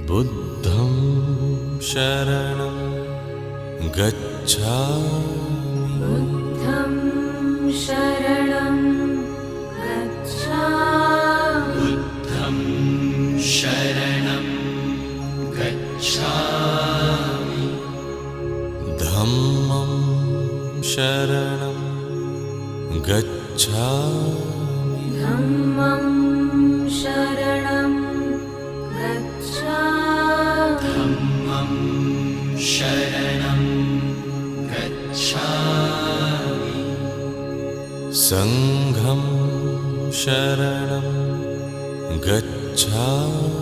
बुद्धं शरणं गच्छामि। बुद्धं शरणं गच्छामि। बुद्धं शरणं गच्छामि। धम्मं शरणं गच्छामि। धम्मं शरणं गच्छामि। धम्मं शरणं गच्छामि। संघं शरणं गच्छामि।